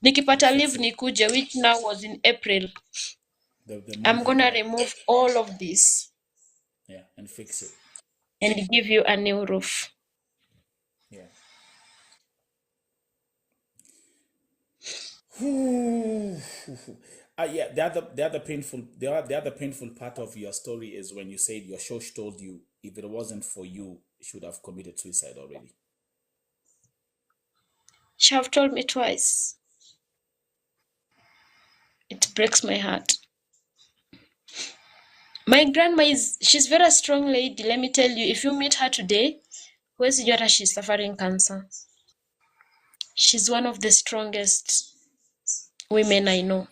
Nikipata leave nikuje, which now was in April. I'm gonna remove all of this. Yeah, and fix it. And give you a new roof. Yeah. Yeah, the other painful part of your story is when you said your church told you if it wasn't for you, you should have committed suicide already. She have told me twice. It breaks my heart. My grandma she's very strong lady. Let me tell you, if you meet her today, huwezi jua hata she's suffering cancer. She's one of the strongest women I know.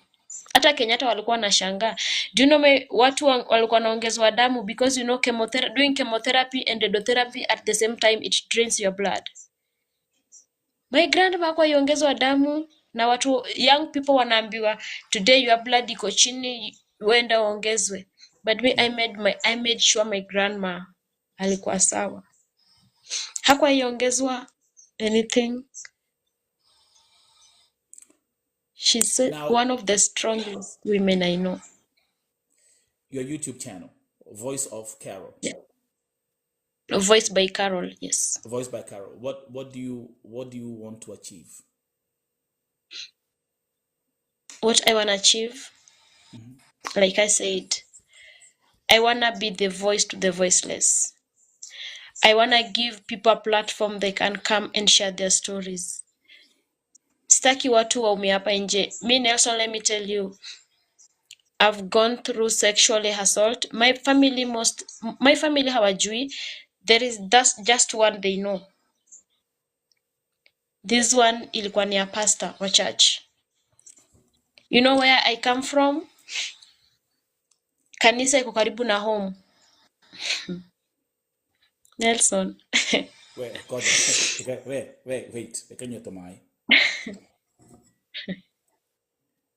Hata Kenyatta walikuwa wanashangaa. Do you know watu walikuwa wanaongezwa damu because doing chemotherapy and radiotherapy at the same time it drains your blood. My grandma kwa iongezwa damu na watu young people wanaambiwa today your blood iko chini uenda uongezwe. But me I made sure my grandma alikuwa sawa. Hakuwa iongezwa anything. She's one of the strongest women I know. Your YouTube channel, Voice of Carol. Yeah. Voice by Carol, yes. Voice by Carol. What do you want to achieve? What I want to achieve, like I said, I want to be the voice to the voiceless. I want to give people a platform they can come and share their stories. Sitaki watu waumie hapa nje. Me Nelson, let me tell you, I've gone through sexually assault. My family hawajui. That's just one they know. This one ilikuwa ni a pastor wa church. You know where I come from? Kanisa iko karibu na home. Nelson. Wait. Can you tomai?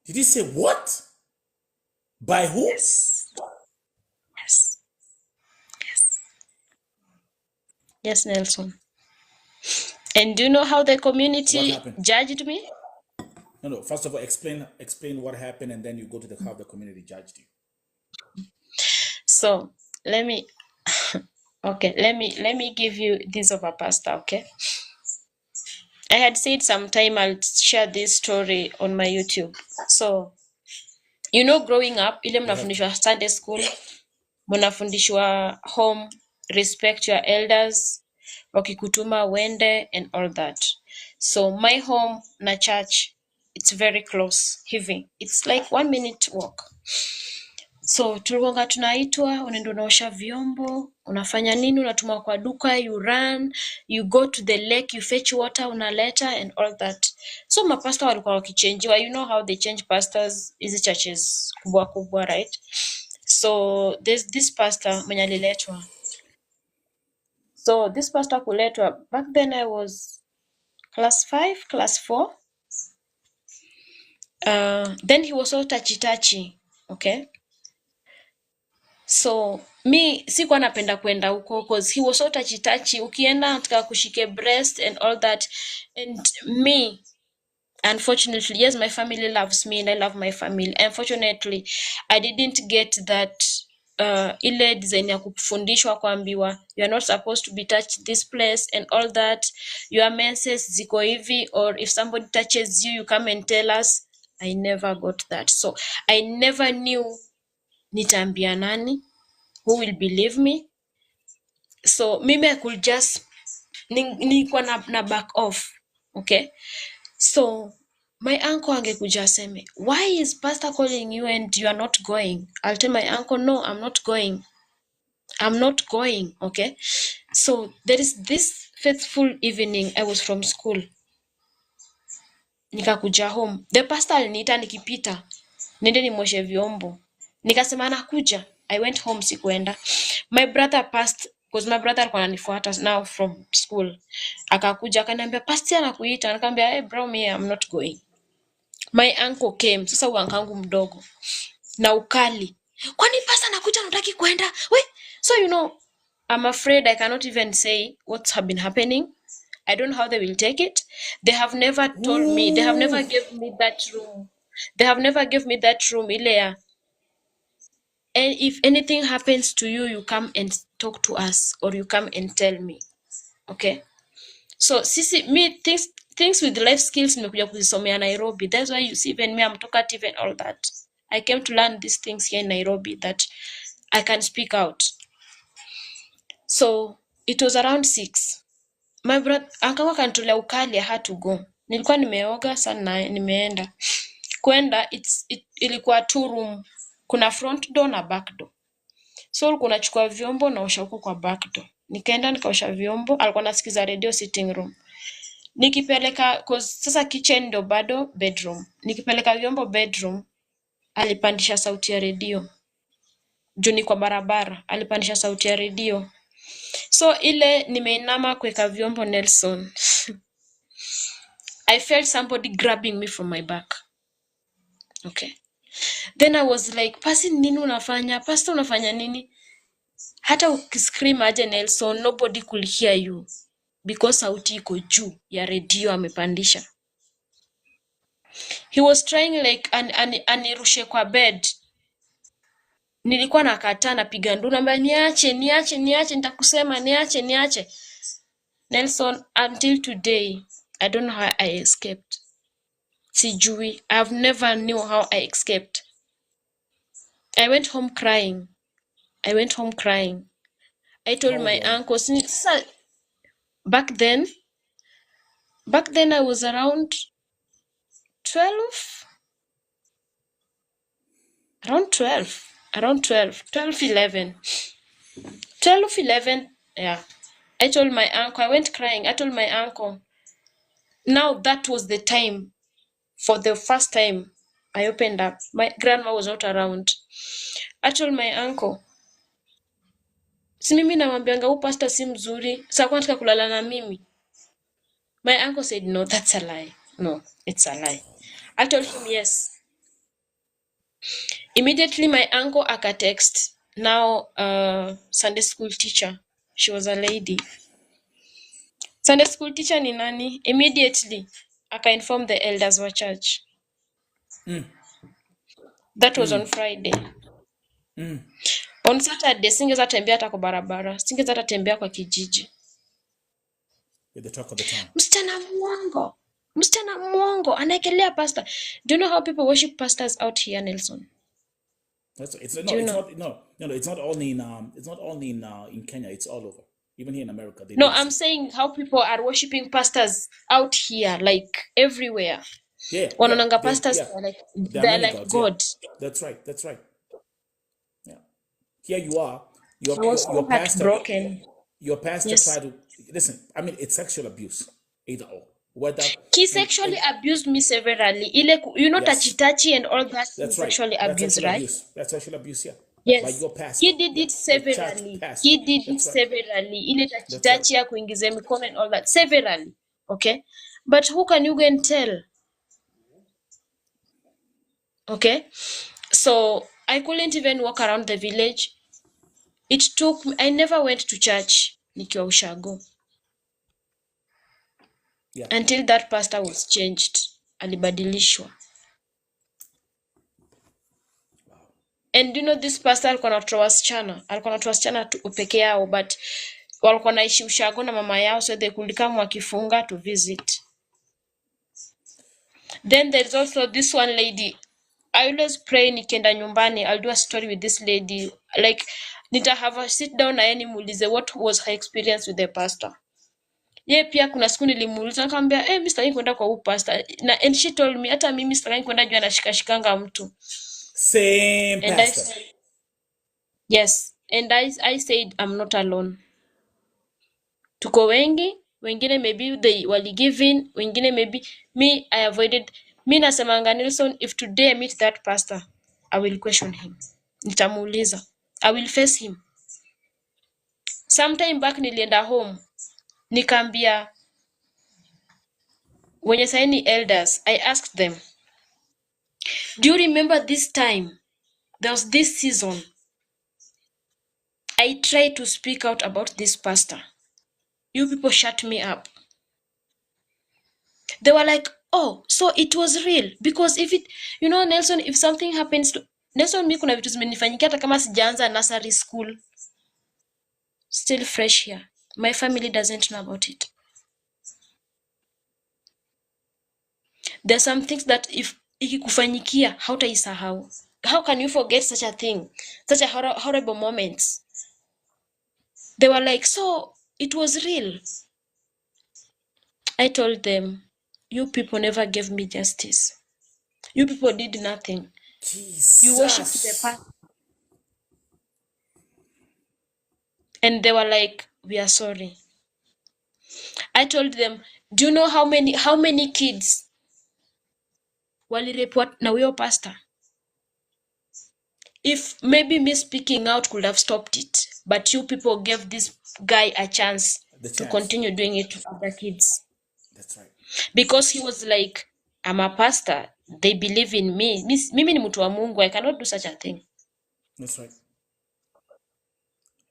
Did he say what? By who? Yes. Yes, Nelson. And do you know how the community judged me? No. First of all, explain what happened, and then you go to how the community judged you. So let me give you this of a pastor, okay? I had said sometime I'll share this story on my YouTube. So, growing up, ile mnafundishwa Sunday school, mnafundishwa home, respect your elders, wakikutuma wende and all that. So my home na church, it's very close hivi. It's like 1 minute walk. So tulikuwa tunaitwa, unaenda unaosha vyombo, unafanya nini, unatumwa kwa duka, you run, you go to the lake, you fetch water, unaleta and all that. So mapasta walikuwa wakichangewa, you know how they change pastors, hizi churches kubwa kubwa, right? So there's this pastor mwenye aliletwa. So this pastor kuletwa, back then I was class 5, class 4. Then he was so touchy, okay? So me sikuwa napenda kwenda huko because he was so touchy. Ukienda nataka kushike breast and all that. And me, unfortunately, yes, my family loves me and I love my family. Unfortunately, I didn't get that ile design ya kufundishwa kuambiwa you are not supposed to be touched this place and all that. Your menses ziko hivi, or if somebody touches you, you come and tell us. I never got that. So I never knew nitaambia nani, who will believe me. So mimi I could just nilikuwa na back off, okay? So my uncle angekuja aseme, why is pastor calling you and you are not going? I'll tell my uncle, no, I'm not going, okay? So there is this faithful evening, I was from school, nikakuja home. The pastor aliniita nikipita nende nimoshe vyombo, nikasema anakuja. I went home, sikuenda. My brother passed because my brother alikuwa ananifuata now from school. Akakuja akaniambia pastor anakuita. Nikamwambia hey bro, me I'm not going. My uncle came. Sasa wankangu mdogo na ukali, kwani pastor anakuja unataki kwenda? We, so I'm afraid I cannot even say what's been happening. I don't know how they will take it. They have never told me. They have never given me that room. They have never given me that room, Ilea. And if anything happens to you, you come and talk to us, or you come and tell me. Okay? So sisi me things with life skills nimekuja kuzisomea Nairobi. That's why you see even me I'm talkative and all that. I came to learn these things here in Nairobi that I can speak out. So it was around 6. My brother akawa kanitolea ukali, I had to go. Nilikuwa nimeoga sana, nimeenda. Kwenda ilikuwa 2 room. Kuna front door na back door. So ulikuwa unachukua vyombo na osha huko kwa back door. Nikaenda nikaosha vyombo, alikuwa anasikiza radio sitting room. Nikipeleka sasa kitchen ndo bado bedroom. Nikipeleka vyombo bedroom, alipandisha sauti ya radio. Juu kwa barabara, alipandisha sauti ya radio. So ile nimeinama kuweka vyombo Nelson. I felt somebody grabbing me from my back. Okay. Then I was like, "Pasi nini unafanya? Pastor unafanya nini?" Hata ukiscream aje Nelson, nobody could hear you. Because sauti iko juu ya radio amepandisha. He was trying like anirushe kwa bed. Nilikuwa nakataa, napiga nduru, naambia niache, nitakusema niache. Nelson, until today, I don't know how I escaped. Sijui. I've never knew how I escaped. I went home crying. I told How my old were you? uncle, back then I was around 12. Around 11. Yeah. I told my uncle, I went crying. I told my uncle, now that was the time. For the first time, I opened up. My grandma was not around. I told my uncle, si mimi namwambianga huyu pastor si mzuri, sasa kwa nataka kulala na mimi. My uncle said, no, that's a lie. No, it's a lie. I told him yes. Immediately my uncle akatext now Sunday school teacher. She was a lady. Sunday school teacher ni nani? Immediately aka-inform the elders wa church. That was on Friday. On Saturday singeweza tembea hata kwa barabara, singeweza hata tembea kwa kijiji. You're the talk of the town. Msichana mwongo anaekelea pastor. Do you know how people worship pastors out here, Nelson? It's not only in Kenya, it's all over. Even here in America. No, I'm saying how people are worshiping pastors out here, like everywhere. Yeah. Wanaonanga pastors they're like gods, God. Yeah. That's right. Yeah. Here you are. Your pastor broken. Your pastor Yes. tried to listen. I mean, it's sexual abuse, either or. Whether He sexually abused me severally. Ile, touchy and all that. That's sexually right. abuse, That's right? That's sexual abuse, yeah. Yes. By your pastor. He did it severally. He did it severally. Ile touchy ya kuingiza mikono and all that. Severally. Okay? But who can you go and tell? Okay? So, I couldn't even walk around the village. I never went to church nikiwa ushago. Yeah. Until that pastor was changed. Alibadilishwa. And you know this pastor alikuwa anatoa wasichana tu peke yao, but walikuwa naishi ushago na mama yao, so they could come wakifunga to visit. Then there's also this one lady. I always pray nikienda nyumbani, I'll do a story with this lady. Like, nita have a sit down na yeye nimuulize what was her experience with the pastor. Ye pia kuna siku nilimuuliza nikamwambia, mimi sitaki kwenda kwa huyu pastor. And she told me, hata mimi sitaki kwenda juu anashikashikanga mtu. Same and pastor. Yes. And I said, I'm not alone. Tuko wengi, wengine maybe they wali give in, wengine maybe me, I avoided. Mi nasemanga Nelson, if today I meet that pastor, I will question him. Nitamuuliza. I will face him. Sometime back nilienda home, nikaambia wenye saini elders, I asked them, do you remember this time? There was this season. I tried to speak out about this pastor. You people shut me up. They were like, oh, so it was real. Because if it, Nelson, if something happens to Nelson, mi kuna vitu zimenifanyikia hata kama sijaanza nursery school, still fresh here. My family doesn't know about it. There's some things that if ikikufanyikia hautaisahau. How can you forget such a thing, such a horrible moments? They were like, so it was real. I told them, you people never gave me justice. You people did nothing. You worshipped the past. And they were like, we are sorry. I told them, do you know how many kids walireport na huyo pastor? If maybe me speaking out could have stopped it, but you people gave this guy a chance to continue doing it to other kids. That's right. Because he was like, I'm a pastor. They believe in me. Mimi ni mtu wa Mungu. I cannot do such a thing. That's right.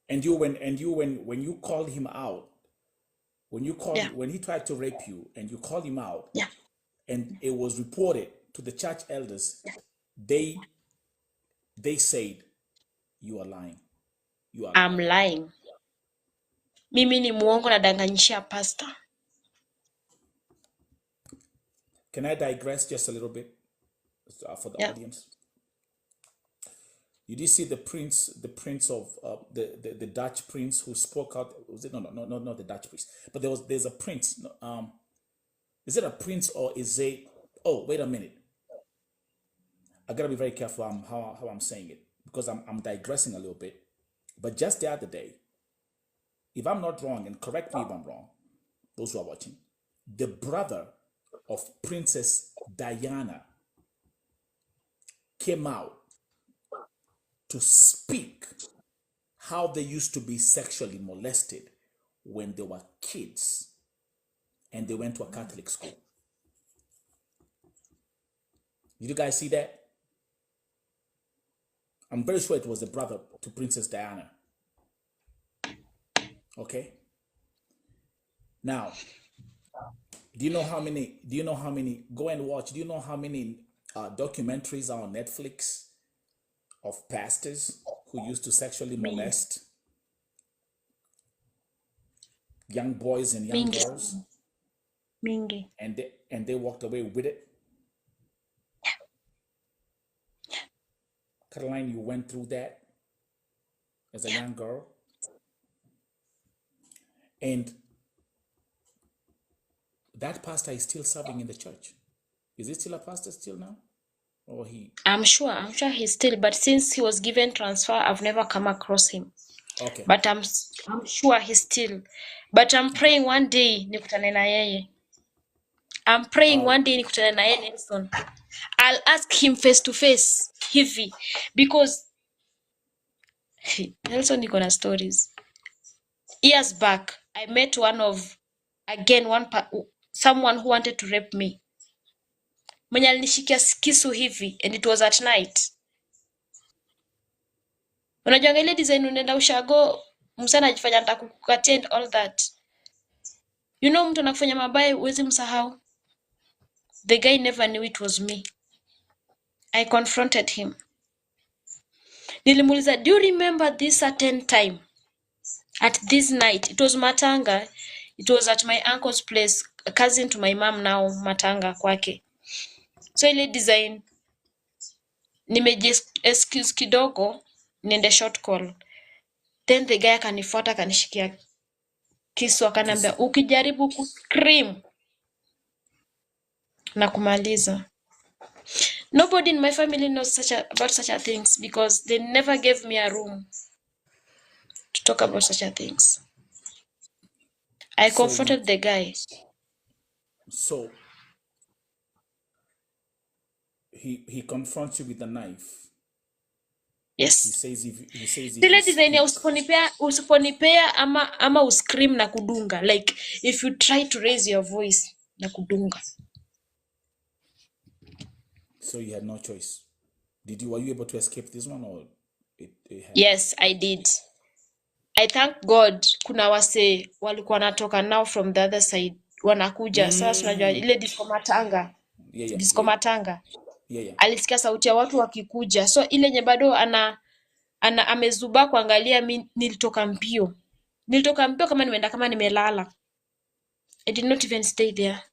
And when you called him out, when he tried to rape you and you called him out, and it was reported to the church elders, they said you are lying. I'm lying. Mimi ni muongo nadanganyishia pastor. Can I digress just a little bit for the audience? You did see the prince of the Dutch prince who spoke out. Was it not the Dutch prince? But there's a prince. Is it a prince or is it? Oh, wait a minute. I gotta be very careful how I'm saying it, because I'm digressing a little bit. But just the other day, if I'm not wrong, and correct me if I'm wrong, those who are watching, the brother of Princess Diana came out to speak how they used to be sexually molested when they were kids and they went to a Catholic school. Did you guys see that? I'm very sure it was the brother to Princess Diana. Okay. Now, do you know how many, go and watch, do you know how many documentaries are on Netflix of pastors who used to sexually molest young boys and young girls? Mingi. And they walked away with it? Carolyne, you went through that as a young girl? And that pastor is still serving in the church. Is he still a pastor still now? Or he? I'm sure he's still, but since he was given transfer, I've never come across him. Okay. But I'm sure he's still. But I'm praying one day nikutane na yeye. I'm praying one day nikutane na yeye, Nelson. I'll ask him face to face hivi, because Nelson niko na stories. Years back, I met someone who wanted to rape me. Mwenye alinishikia kisu hivi, and it was at night. Unajua ile design unaenda ushago, msana ajifanya anataka kukukatia and all that. You know, mtu anakufanya mabaya huwezi msahau. The guy never knew it was me. I confronted him. Nilimuuliza, do you remember this certain time? At this night, it was matanga. It was at my uncle's place, a cousin to my mom now, matanga kwake. So ile design, excuse kidogo, niende short call. Then the guy akanifuata akanishikia kisu akaniambia, ukijaribu kuscream na kumaliza. Nobody in my family knows about such a things, because they never gave me a room to talk about such a things. I confronted the guy. So he confronts you with a knife. Yes. He says Sile design ya usiponipea ama uscream na kudunga. Like if you try to raise your voice na kudunga. So you had no choice. Were you able to escape this one, or Yes, I did. I thank God kuna wase walikuwa natoka now from the other side wanakuja. Sasa unajua ile disco matanga, Yeah, yeah, disco yeah, matanga, yeah, yeah. alisikia sauti ya watu wakikuja, so ile yenye bado amezubaa kuangalia, mi nilitoka mbio kama nimeenda kama nimelala. I did not even stay there.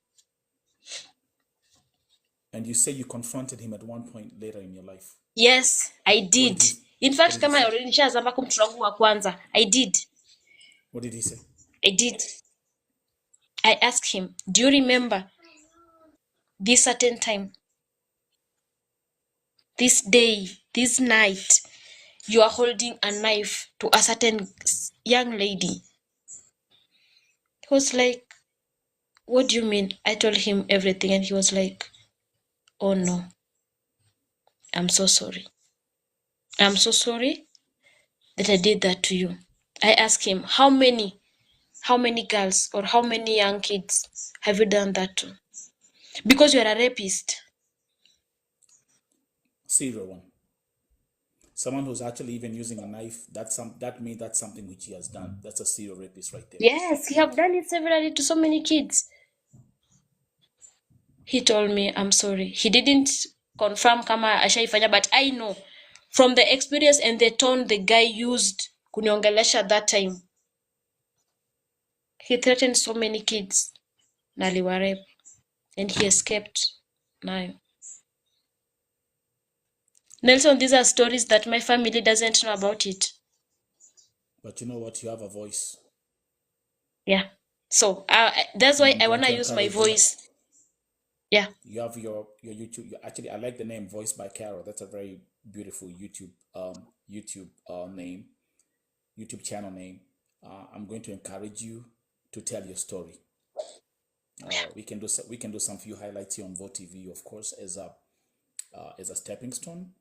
And you say you confronted him at one point later in your life. Yes, I What did. did he, In what fact, did he kama say? already nishazama kwa mtoto wangu wa kwanza. I did. What did he say? I did. I asked him, do you remember this certain time, this day, this night, you are holding a knife to a certain young lady? He was like, what do you mean? I told him everything, and he was like, oh no, I'm so sorry. I'm so sorry that I did that to you. I asked him, how many girls or how many young kids have you done that to? Because you are a rapist. Serial one. Someone who's actually even using a knife. That means that's something which he has done. That's a serial rapist right there. Yes, he have done it severally to so many kids. He told me, I'm sorry. He didn't confirm kama ashaifanya, but I know from the experience and the tone the guy used kuniongelesha that time. He threatened so many kids na aliwarape, and he escaped nayo. Nelson, these are stories that my family doesn't know about it. But you know what? You have a voice. Yeah. So that's why I want to use my voice. Yeah. You have your YouTube. Actually, I like the name Voice by Carol. That's a very beautiful YouTube name, YouTube channel name. I'm going to encourage you to tell your story. We can do some few highlights here on Vote TV, of course, as a stepping stone.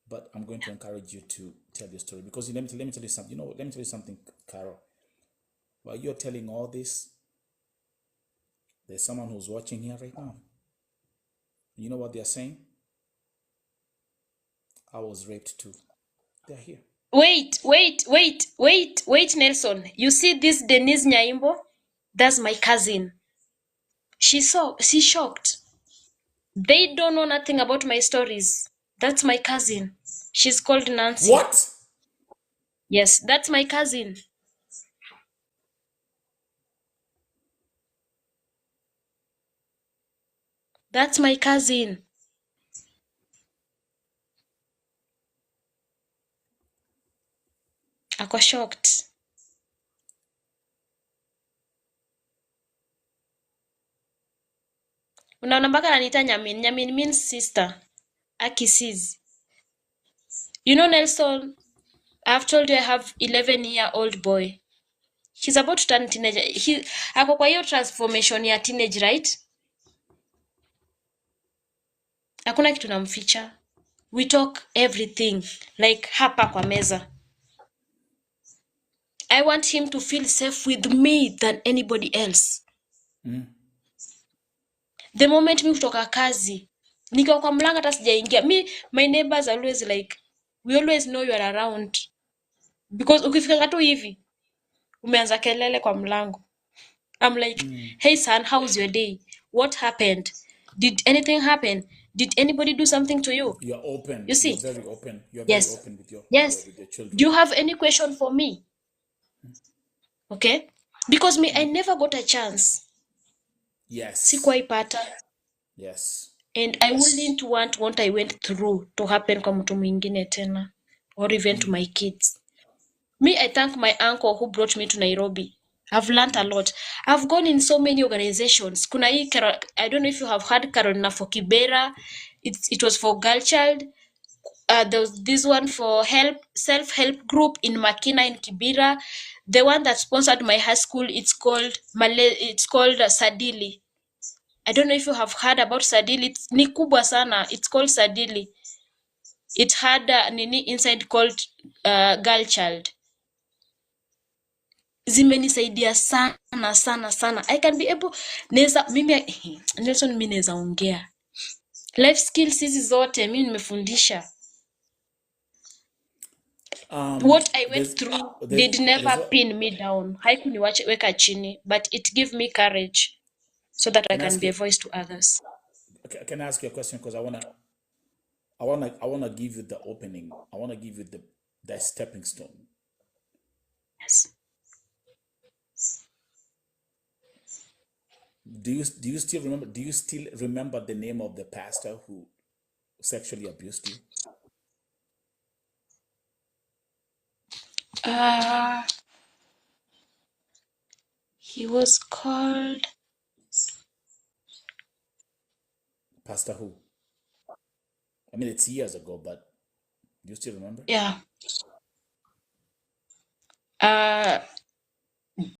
But I'm going to encourage you to tell your story, because let me tell you something. Let me tell you something, Carol. While you're telling all this, there's someone who's watching here right now. You know what they're saying? I was raped too. They're here. Wait, Nelson. You see this Denise Nyaimbo? That's my cousin. She's shocked. They don't know nothing about my stories. That's my cousin. She's called Nancy. What? Yes, that's my cousin. That's my cousin. Ako shocked. Unaona mpaka ananiita Nyamin. Nyamin means sister. Aki sees. You know, Nelson, I've told you I have 11-year-old boy. He's about to turn teenager. Ako kwa hiyo transformation ya teenage, right? Hakuna kitu namficha. We talk everything, like hapa kwa meza. I want him to feel safe with me than anybody else. The moment mi kutoka kazi, nikiwa kwa mlango hata sijaingia. My neighbors are always like, we always know you are around. Because ukifika tu hivi, umeanza kelele kwa mlango. I'm like, hey son, how's your day? What happened? Did anything happen? Did anybody do something to you? You're open. You see? You're very open. You're Yes. very open with your children. Do you have any question for me? Okay? Because me, I never got a chance. Yes. Sikuwaipata. Yes. And I wouldn't want what I went through to happen kwa mtu mwingine tena. Or even to my kids. Me, I thank my uncle who brought me to Nairobi. I've learned a lot. I've gone in so many organizations. Kuna hii I don't know if you have heard Carolyne for Kibera. It was for girl child. There was this one for self-help group in Makina in Kibera. The one that sponsored my high school, it's called Sadili. I don't know if you have heard about Sadili. It's ni kubwa sana. It's called Sadili. It had nini inside called girl child. Zimenisaidia sana sana sana. I can be able Nelson, mimi naweza ongea. Life skills hizi zote mimi nimefundisha. What I went through did never pin me down. Haikuniweka chini, but it gave me courage. so that I Can I can ask be a you? voice to others. Can I ask you a question? Because I wanna give you the opening. I wanna give you the stepping stone. Yes. Do you still remember? Do you still remember the name of the pastor who sexually abused you? Uh, he was called, Pastor who? I mean, it's years ago, but do you still remember? yeah. Uh,